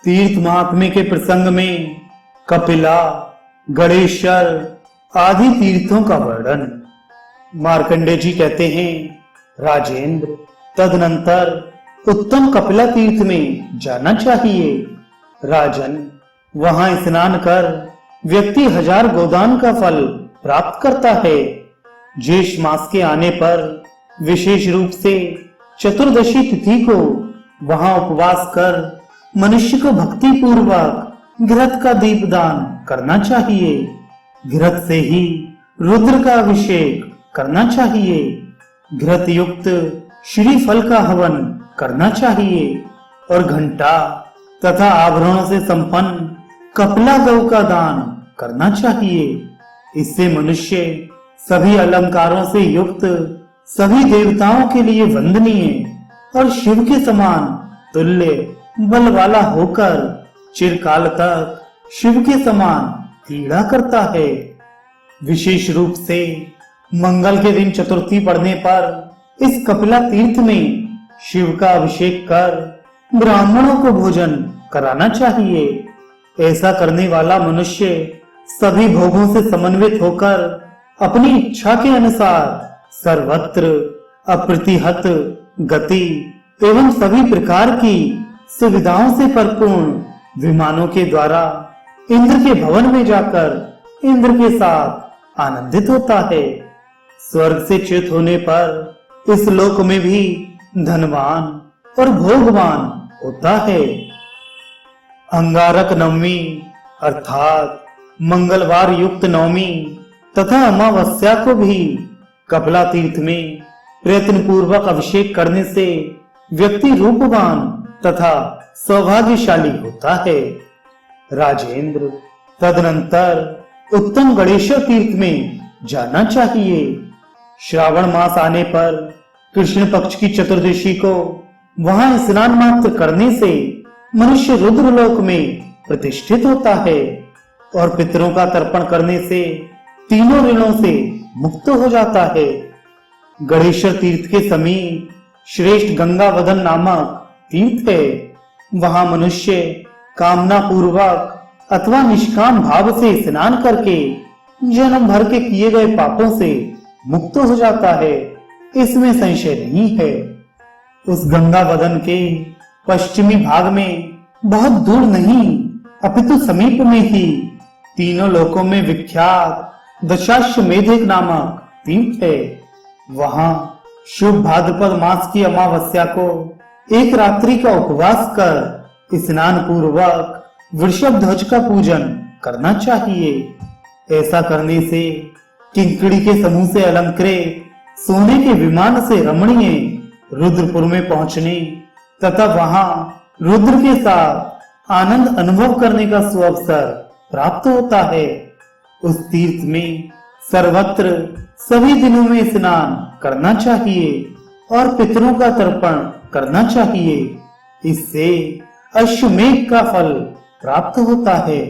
तीर्थ महात्म्य के प्रसंग में कपिला, गणेश्वर आदि तीर्थों का वर्णन। मार्कंडेय जी कहते हैं, राजेंद्र, तदनंतर उत्तम कपिला तीर्थ में जाना चाहिए। राजन, वहां स्नान कर व्यक्ति 1000 गोदान का फल प्राप्त करता है। ज्येष्ठ मास के आने पर विशेष रूप से चतुर्दशी तिथि को वहां उपवास कर मनुष्य को भक्ति पूर्वक घृत का दीपदान करना चाहिए। घृत से ही रुद्र का अभिषेक करना चाहिए। घृत युक्त श्रीफल का हवन करना चाहिए और घंटा तथा आभरणों से संपन्न कपिला गौ का दान करना चाहिए। इससे मनुष्य सभी अलंकारों से युक्त सभी देवताओं के लिए वंदनीय और शिव के समान तुल्य बल वाला होकर चिरकाल तक शिव के समान क्रीड़ा करता है। विशेष रूप से मंगल के दिन चतुर्थी पड़ने पर इस कपिला तीर्थ में शिव का अभिषेक कर ब्राह्मणों को भोजन कराना चाहिए। ऐसा करने वाला मनुष्य सभी भोगों से समन्वित होकर अपनी इच्छा के अनुसार सर्वत्र अप्रतिहत गति एवं सभी प्रकार की सुविधाओं से परिपूर्ण विमानों के द्वारा इंद्र के भवन में जाकर इंद्र के साथ आनंदित होता है। स्वर्ग से च्युत होने पर इस लोक में भी धनवान और भोगवान होता है। अंगारक नवमी अर्थात मंगलवार युक्त नवमी तथा अमावस्या को भी कपिला तीर्थ में प्रयत्न पूर्वक अभिषेक करने से व्यक्ति रूपवान तथा सौभाग्यशाली होता है। राजेंद्र, तदनंतर उत्तम गणेश्वर तीर्थ में जाना चाहिए। श्रावण मास आने पर कृष्ण पक्ष की चतुर्दशी को वहां स्नान मात्र करने से मनुष्य रुद्रलोक में प्रतिष्ठित होता है और पितरों का तर्पण करने से तीनों ऋणों से मुक्त हो जाता है। गणेश्वर तीर्थ के समीप श्रेष्ठ गंगावदन नामक तीर्थ है। वहां मनुष्य कामना पूर्वक अथवा निष्काम भाव से स्नान करके जन्म भर के किए गए पापों से मुक्त हो जाता है, इसमें संशय नहीं है। उस गंगावदन के पश्चिमी भाग में बहुत दूर नहीं अपितु समीप में ही तीनों लोकों में विख्यात दशाश्वमेध नामक तीर्थ है। वहां शुभ भाद्रपद मास की अमावस्या को एक रात्रि का उपवास कर स्नान पूर्वक वृषभ ध्वज का पूजन करना चाहिए। ऐसा करने से किंकड़ी के समूह से अलंकृत सोने के विमान से रमणीय रुद्रपुर में पहुंचने तथा वहां रुद्र के साथ आनंद अनुभव करने का सुअवसर प्राप्त होता है। उस तीर्थ में सर्वत्र सभी दिनों में स्नान करना चाहिए और पितरों का तर्पण करना चाहिए। इससे अश्वमेध का फल प्राप्त होता है।